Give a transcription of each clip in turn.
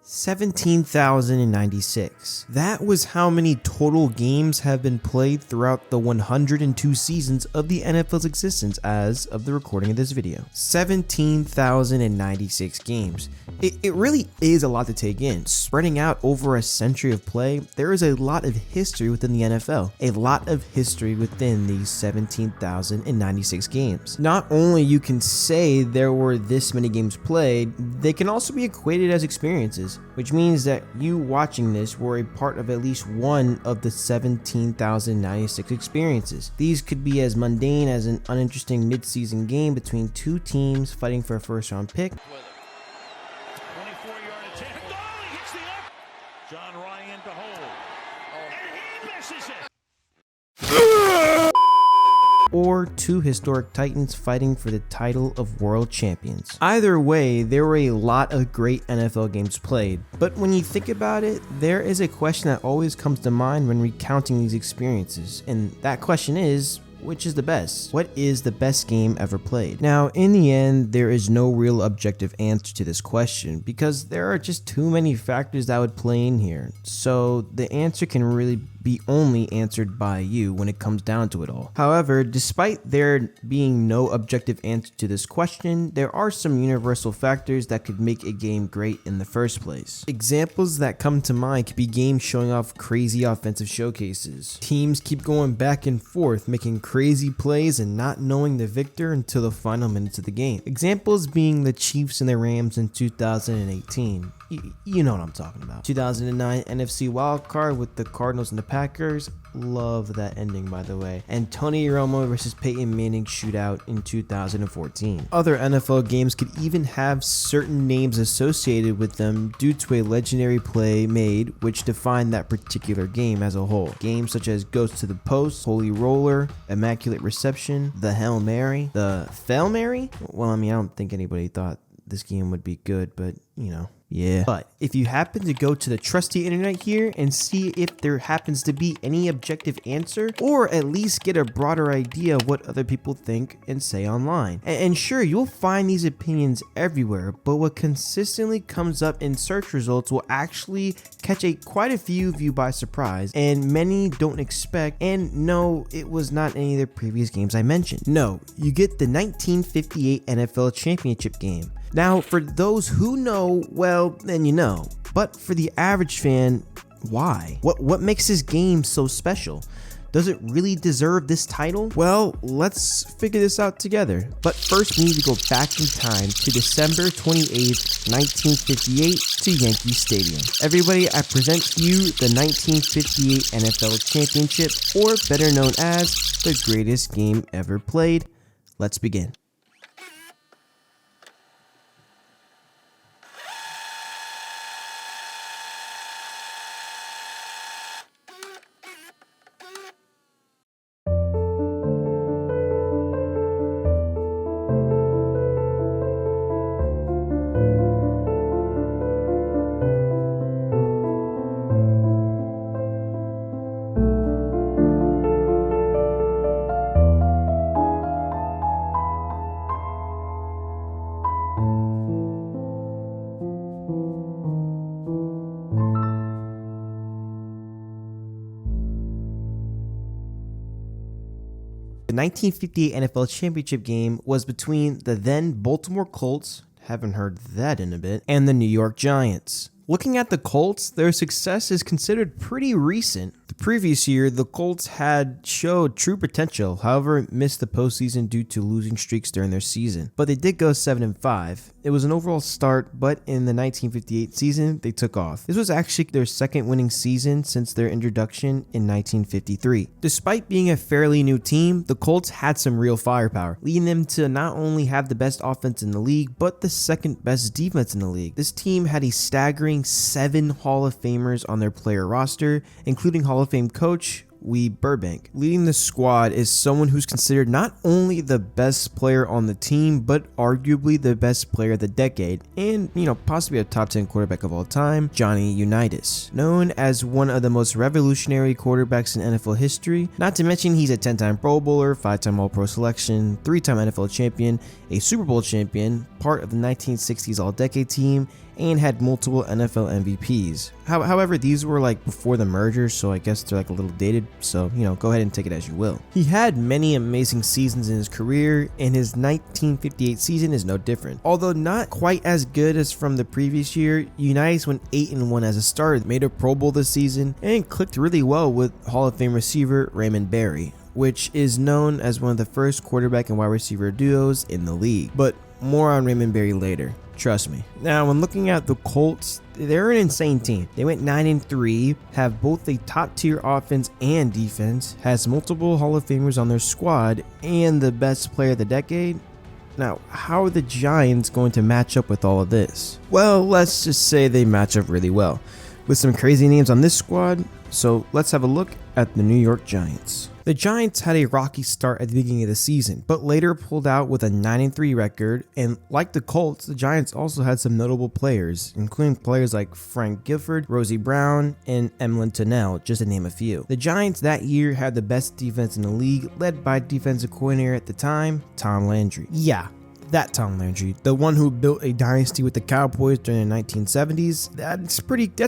17,096. That was how many total games have been played throughout the 102 seasons of the NFL's existence as of the recording of this video. 17,096 games. It really is a lot to take in. Spreading out over a century of play, there is a lot of history within the NFL. A lot of history within these 17,096 games. Not only you can say there were this many games played, they can also be equated as experiences, which means that you watching this were a part of at least one of the 17,096 experiences. These could be as mundane as an uninteresting mid-season game between two teams fighting for a first-round pick. 24-yard attempt. Oh, he hits the up. John Ryan to hold. And he misses it. Or two historic titans fighting for the title of world champions. Either way, there were a lot of great NFL games played, but when you think about it, there is a question that always comes to mind when recounting these experiences, and that question is, which is the best? What is the best game ever played? Now, in the end, there is no real objective answer to this question because there are just too many factors that would play in here. So the answer can really be only answered by you when it comes down to it all. However, despite there being no objective answer to this question, there are some universal factors that could make a game great in the first place. Examples that come to mind could be games showing off crazy offensive showcases. Teams keep going back and forth, making crazy plays and not knowing the victor until the final minutes of the game. Examples being the Chiefs and the Rams in 2018. You know what I'm talking about. 2009 NFC wildcard with the Cardinals and the Packers. Love that ending, by the way. And Tony Romo versus Peyton Manning shootout in 2014. Other NFL games could even have certain names associated with them due to a legendary play made which defined that particular game as a whole. Games such as Ghost to the Post, Holy Roller, Immaculate Reception, the Hail Mary, the Fail Mary? Well, I mean, I don't think anybody thought this game would be good, but you know. Yeah. But if you happen to go to the trusty internet here and see if there happens to be any objective answer, or at least get a broader idea of what other people think and say online. And sure, you'll find these opinions everywhere, but what consistently comes up in search results will actually catch quite a few of you by surprise, and many don't expect, and no, it was not any of the previous games I mentioned. No, you get the 1958 NFL Championship game. Now, for those who know, well, then you know. But for the average fan, why? What makes this game so special? Does it really deserve this title? Well, let's figure this out together. But first, we need to go back in time to December 28th, 1958 to Yankee Stadium. Everybody, I present to you the 1958 NFL Championship, or better known as the greatest game ever played. Let's begin. The 1958 NFL Championship game was between the then Baltimore Colts, haven't heard that in a bit, and the New York Giants. Looking at the Colts, their success is considered pretty recent. The previous year, the Colts had showed true potential, however, missed the postseason due to losing streaks during their season. But they did go 7-5. It was an overall start, but in the 1958 season, they took off. This was actually their second winning season since their introduction in 1953. Despite being a fairly new team, the Colts had some real firepower, leading them to not only have the best offense in the league, but the second best defense in the league. This team had a staggering 7 Hall of Famers on their player roster, including Hall of Fame coach Wee Burbank. Leading the squad is someone who's considered not only the best player on the team, but arguably the best player of the decade, and, possibly a top 10 quarterback of all time, Johnny Unitas. Known as one of the most revolutionary quarterbacks in NFL history, not to mention he's a 10-time Pro Bowler, 5-time All-Pro selection, 3-time NFL champion, a Super Bowl champion, part of the 1960s All-Decade team, and had multiple NFL MVPs. However, these were like before the merger, so I guess they're like a little dated, so go ahead and take it as you will. He had many amazing seasons in his career, and his 1958 season is no different. Although not quite as good as from the previous year, Unitas went 8-1 as a starter, made a Pro Bowl this season, and clicked really well with Hall of Fame receiver Raymond Berry, which is known as one of the first quarterback and wide receiver duos in the league. But more on Raymond Berry later. Trust me. Now, when looking at the Colts, they're an insane team. They went 9-3, have both a top-tier offense and defense, has multiple Hall of Famers on their squad, and the best player of the decade. Now, how are the Giants going to match up with all of this? Well, let's just say they match up really well, with some crazy names on this squad. So let's have a look at the New York Giants. The Giants had a rocky start at the beginning of the season, but later pulled out with a 9-3 record, and like the Colts, the Giants also had some notable players, including players like Frank Gifford, Rosie Brown, and Emlyn Tunnell, just to name a few. The Giants that year had the best defense in the league, led by defensive coordinator at the time, Tom Landry. Yeah, that Tom Landry, the one who built a dynasty with the Cowboys during the 1970s. That's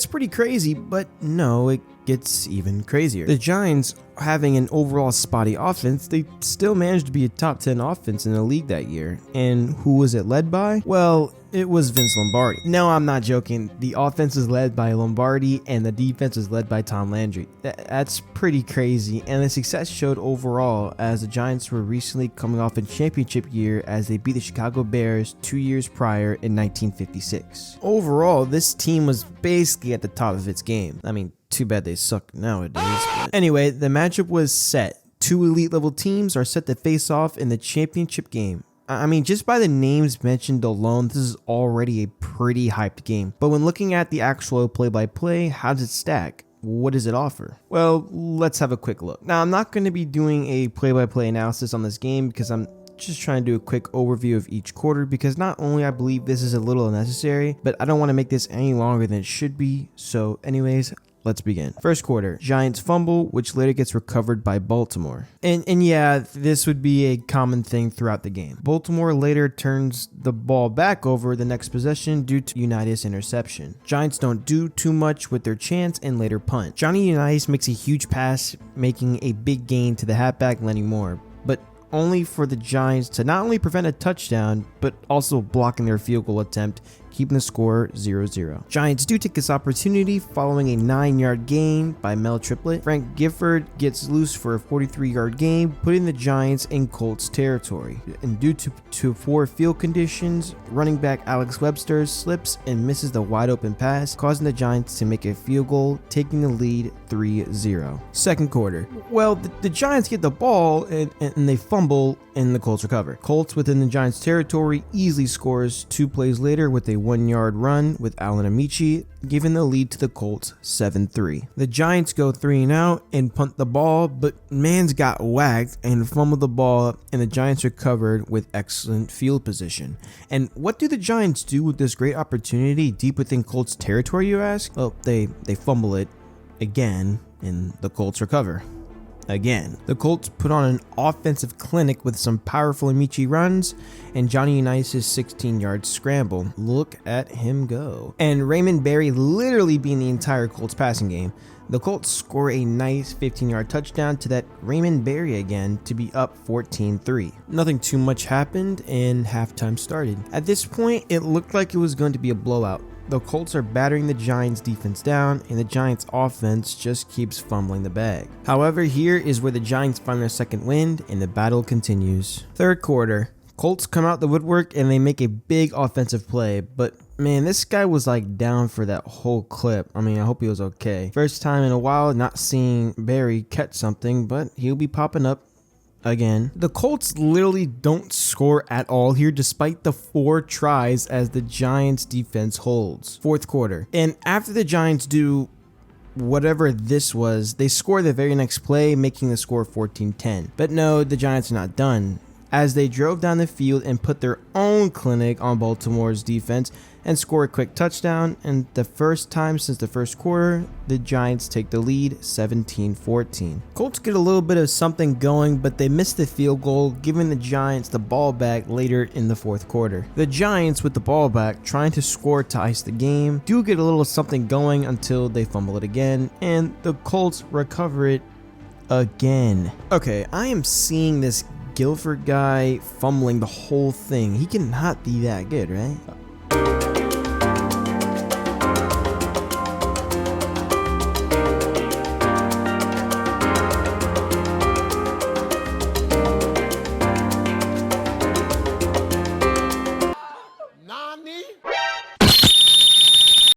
pretty crazy, but no, it gets even crazier. The Giants, having an overall spotty offense, they still managed to be a top 10 offense in the league that year. And who was it led by? Well, it was Vince Lombardi. No, I'm not joking. The offense is led by Lombardi and the defense is led by Tom Landry. That's pretty crazy, and the success showed overall as the Giants were recently coming off a championship year as they beat the Chicago Bears 2 years prior in 1956. Overall, this team was basically at the top of its game. I mean, too bad they suck nowadays. But anyway, the matchup was set. Two elite level teams are set to face off in the championship game. I mean, just by the names mentioned alone, this is already a pretty hyped game. But when looking at the actual play-by-play, how does it stack? What does it offer? Well, let's have a quick look. Now, I'm not going to be doing a play-by-play analysis on this game because I'm just trying to do a quick overview of each quarter, because not only I believe this is a little unnecessary, but I don't want to make this any longer than it should be. So anyways, let's begin. First quarter, Giants fumble, which later gets recovered by Baltimore. And yeah, this would be a common thing throughout the game. Baltimore later turns the ball back over the next possession due to Unitas' interception. Giants don't do too much with their chance and later punt. Johnny Unitas makes a huge pass, making a big gain to the halfback Lenny Moore, but only for the Giants to not only prevent a touchdown, but also blocking their field goal attempt, keeping the score 0-0. Giants do take this opportunity following a 9-yard gain by Mel Triplett. Frank Gifford gets loose for a 43-yard gain, putting the Giants in Colts territory. And due to poor field conditions, running back Alex Webster slips and misses the wide open pass, causing the Giants to make a field goal, taking the lead 3-0. Second quarter. Well, the Giants get the ball and they fumble, and the Colts recover. Colts within the Giants territory easily scores 2 plays later with a 1-yard run with Alan Amici, giving the lead to the Colts 7-3. The Giants go 3-and-out and punt the ball, but Mans got whacked and fumbled the ball, and the Giants recovered with excellent field position. And what do the Giants do with this great opportunity deep within Colts territory, you ask? Well, they fumble it again, and the Colts recover again. The Colts put on an offensive clinic with some powerful Amici runs and Johnny Unitas' 16-yard scramble. Look at him go. And Raymond Berry literally being the entire Colts passing game. The Colts score a nice 15-yard touchdown to that Raymond Berry again to be up 14-3. Nothing too much happened and halftime started. At this point, it looked like it was going to be a blowout. The Colts are battering the Giants' defense down, and the Giants' offense just keeps fumbling the bag. However, here is where the Giants find their second wind, and the battle continues. Third quarter, Colts come out the woodwork, and they make a big offensive play, but man, this guy was like down for that whole clip. I mean, I hope he was okay. First time in a while not seeing Barry catch something, but he'll be popping up again. The Colts literally don't score at all here despite the 4 tries as the Giants defense holds. Fourth quarter. And after the Giants do whatever this was, they score the very next play, making the score 14-10. But no, the Giants are not done, as they drove down the field and put their own clinic on Baltimore's defense and score a quick touchdown, and the first time since the first quarter, the Giants take the lead 17-14. Colts get a little bit of something going, but they miss the field goal, giving the Giants the ball back later in the fourth quarter. The Giants, with the ball back, trying to score to ice the game, do get a little something going until they fumble it again, and the Colts recover it again. Okay, I am seeing this Guilford guy fumbling the whole thing. He cannot be that good, right?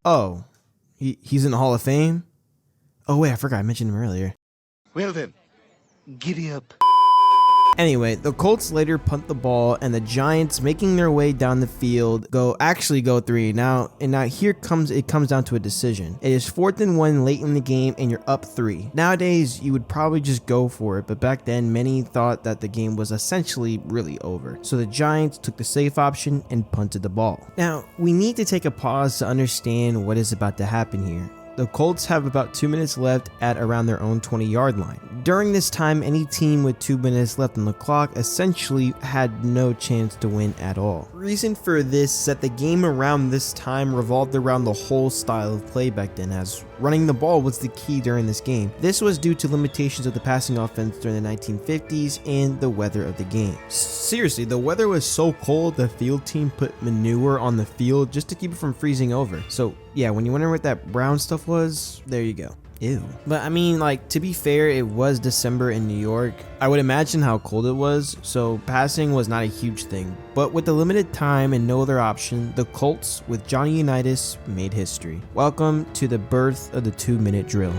Oh, he's in the Hall of Fame? Oh wait, I forgot I mentioned him earlier. Well then, giddy up. Anyway, the Colts later punt the ball, and the Giants, making their way down the field, go 3 now. And now here comes down to a decision. It is 4th and 1 late in the game, and you're up 3. Nowadays, you would probably just go for it, but back then, many thought that the game was essentially really over. So the Giants took the safe option and punted the ball. Now, we need to take a pause to understand what is about to happen here. The Colts have about 2 minutes left at around their own 20-yard line. During this time, any team with 2 minutes left on the clock essentially had no chance to win at all. Reason for this is that the game around this time revolved around the whole style of play back then, as running the ball was the key during this game. This was due to limitations of the passing offense during the 1950s and the weather of the game. Seriously, the weather was so cold the field team put manure on the field just to keep it from freezing over. So yeah, when you wonder what that brown stuff was, there you go. Ew. But I mean, like, to be fair, it was December in New York. I would imagine how cold it was, so passing was not a huge thing. But with the limited time and no other option, the Colts, with Johnny Unitas, made history. Welcome to the birth of the 2-minute drill.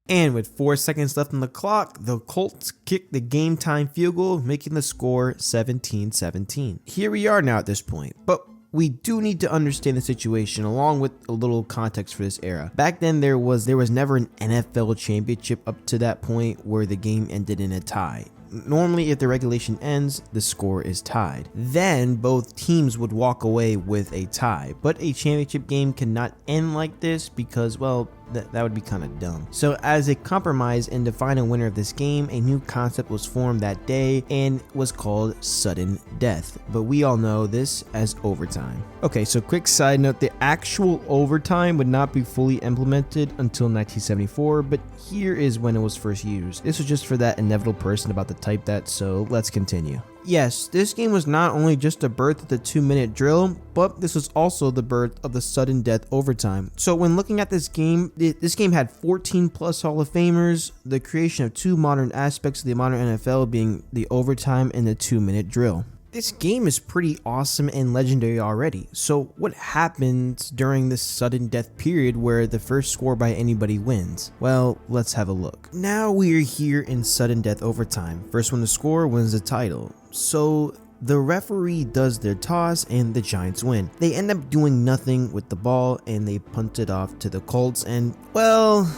And with 4 seconds left on the clock, the Colts kicked the game time field goal, making the score 17-17. Here we are now at this point, but we do need to understand the situation along with a little context for this era. Back then, there was never an NFL championship up to that point where the game ended in a tie. Normally, if the regulation ends, the score is tied. Then both teams would walk away with a tie, but a championship game cannot end like this because, well, that would be kind of dumb. So as a compromise and to find a winner of this game, a new concept was formed that day and was called sudden death, but we all know this as overtime. Okay, so quick side note, the actual overtime would not be fully implemented until 1974, but here is when it was first used. This was just for that inevitable person about to type that, so let's continue. Yes, this game was not only just the birth of the 2-minute drill, but this was also the birth of the sudden death overtime. So when looking at this game had 14 plus Hall of Famers, the creation of 2 modern aspects of the modern NFL being the overtime and the 2-minute drill. This game is pretty awesome and legendary already. So what happens during this sudden death period where the first score by anybody wins? Well, let's have a look. Now we are here in sudden death overtime. First one to score wins the title. So the referee does their toss and the Giants win. They end up doing nothing with the ball and they punt it off to the Colts, and well,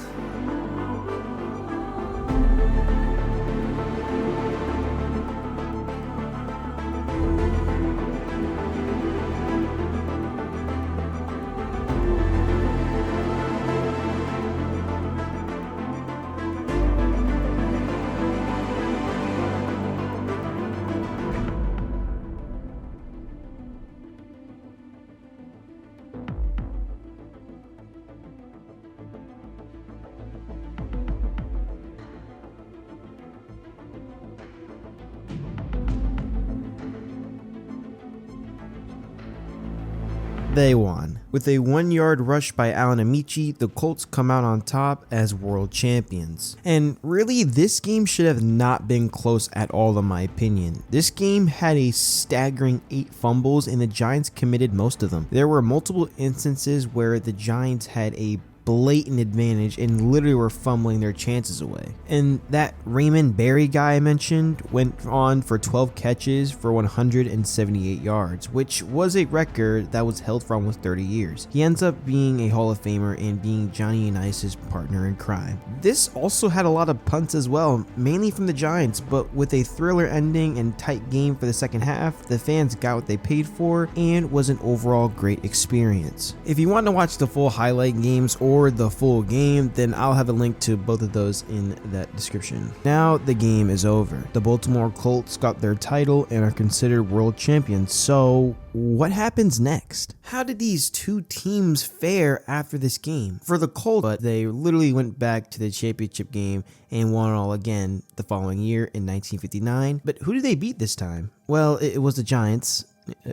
they won. With a 1-yard rush by Alan Amici, the Colts come out on top as world champions. And really, this game should have not been close at all in my opinion. This game had a staggering 8 fumbles and the Giants committed most of them. There were multiple instances where the Giants had a blatant advantage and literally were fumbling their chances away. And that Raymond Berry guy I mentioned went on for 12 catches for 178 yards, which was a record that was held for almost 30 years. He ends up being a Hall of Famer and being Johnny Unitas's partner in crime. This also had a lot of punts as well, mainly from the Giants, but with a thriller ending and tight game for the second half, the fans got what they paid for and was an overall great experience. If you want to watch the full highlight games or the full game, then I'll have a link to both of those in that description. Now the game is over. The Baltimore Colts got their title and are considered world champions. So what happens next? How did these two teams fare after this game? For the Colts, they literally went back to the championship game and won it all again the following year in 1959. But who did they beat this time? Well, it was the Giants.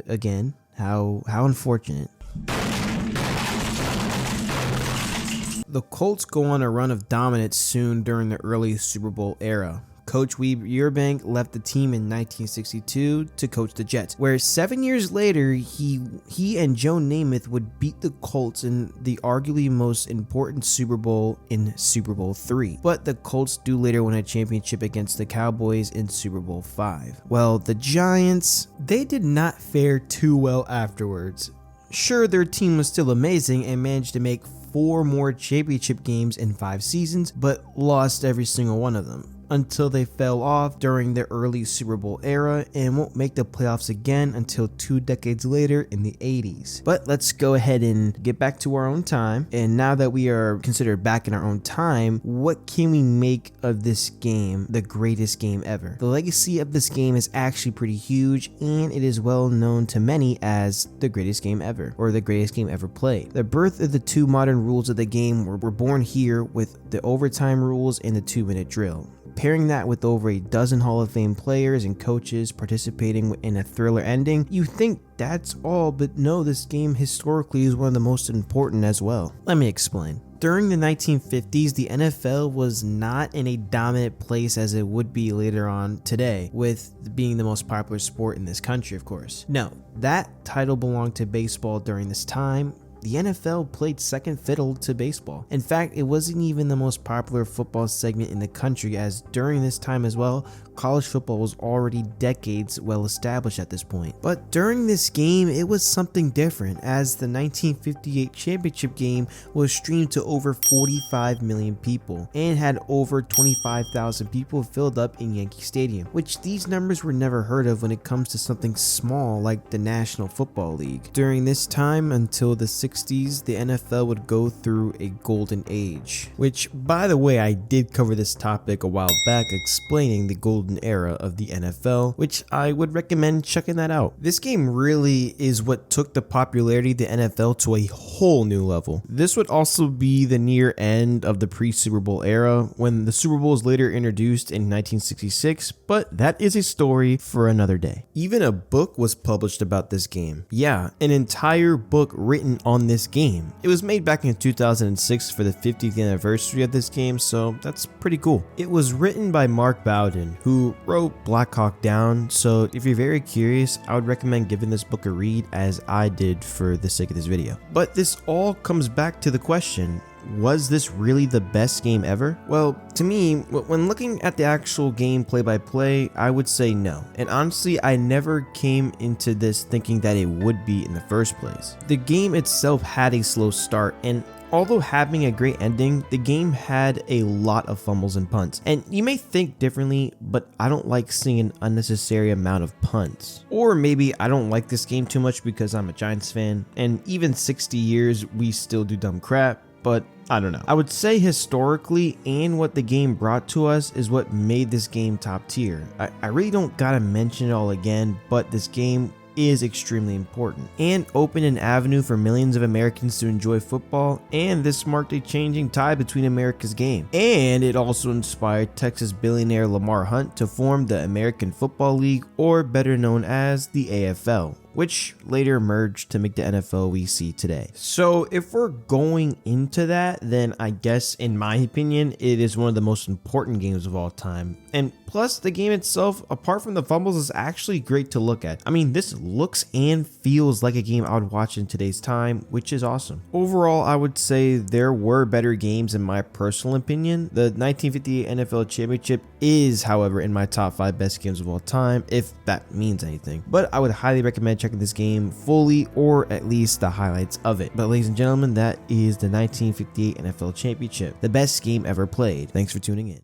Again, how unfortunate. The Colts go on a run of dominance soon during the early Super Bowl era. Coach Weeb Ewbank left the team in 1962 to coach the Jets, where 7 years later, he and Joe Namath would beat the Colts in the arguably most important Super Bowl in Super Bowl III. But the Colts do later win a championship against the Cowboys in Super Bowl V. Well, the Giants, they did not fare too well afterwards. Sure, their team was still amazing and managed to make 4 more championship games in 5 seasons, but lost every single one of them until they fell off during the early Super Bowl era and won't make the playoffs again until 2 decades later in the 80s. But let's go ahead and get back to our own time. And now that we are considered back in our own time, what can we make of this game, the greatest game ever? The legacy of this game is actually pretty huge, and it is well known to many as the greatest game ever, or the greatest game ever played. The birth of the 2 modern rules of the game were born here with the overtime rules and the 2-minute drill. Pairing that with over a dozen Hall of Fame players and coaches participating in a thriller ending, you think that's all, but no, this game historically is one of the most important as well. Let me explain. During the 1950s, the NFL was not in a dominant place as it would be later on today, with being the most popular sport in this country, of course. No, that title belonged to baseball during this time. The NFL played second fiddle to baseball. In fact, it wasn't even the most popular football segment in the country, as during this time as well, college football was already decades well established at this point. But during this game, it was something different, as the 1958 championship game was streamed to over 45 million people and had over 25,000 people filled up in Yankee Stadium, which these numbers were never heard of when it comes to something small like the National Football League. During this time, until the 60s, the NFL would go through a golden age, which, by the way, I did cover this topic a while back explaining the golden era of the NFL, which I would recommend checking that out. This game really is what took the popularity of the NFL to a whole new level. This would also be the near end of the pre-Super Bowl era, when the Super Bowl was later introduced in 1966, but that is a story for another day. Even a book was published about this game. Yeah, an entire book written on this game. It was made back in 2006 for the 50th anniversary of this game, so that's pretty cool. It was written by Mark Bowden, who wrote Black Hawk Down, so if you're very curious, I would recommend giving this book a read, as I did for the sake of this video. But this all comes back to the question, was this really the best game ever? Well, to me, when looking at the actual game play by play, I would say no. And honestly, I never came into this thinking that it would be in the first place. The game itself had a slow start, and although having a great ending, the game had a lot of fumbles and punts. And you may think differently, but I don't like seeing an unnecessary amount of punts. Or maybe I don't like this game too much because I'm a Giants fan, and even 60 years, we still do dumb crap, but I don't know. I would say historically and what the game brought to us is what made this game top tier. I really don't gotta mention it all again, but this game is extremely important and opened an avenue for millions of Americans to enjoy football, and this marked a changing tide between America's game. And it also inspired Texas billionaire Lamar Hunt to form the American Football League, or better known as the AFL, which later merged to make the NFL we see today. So if we're going into that, then I guess in my opinion, it is one of the most important games of all time. And plus the game itself, apart from the fumbles, is actually great to look at. I mean, this looks and feels like a game I would watch in today's time, which is awesome. Overall, I would say there were better games in my personal opinion. The 1958 NFL Championship is, however, in my top 5 best games of all time, if that means anything. But I would highly recommend checking this game fully, or at least the highlights of it. But ladies and gentlemen, that is the 1958 NFL Championship, the best game ever played. Thanks for tuning in.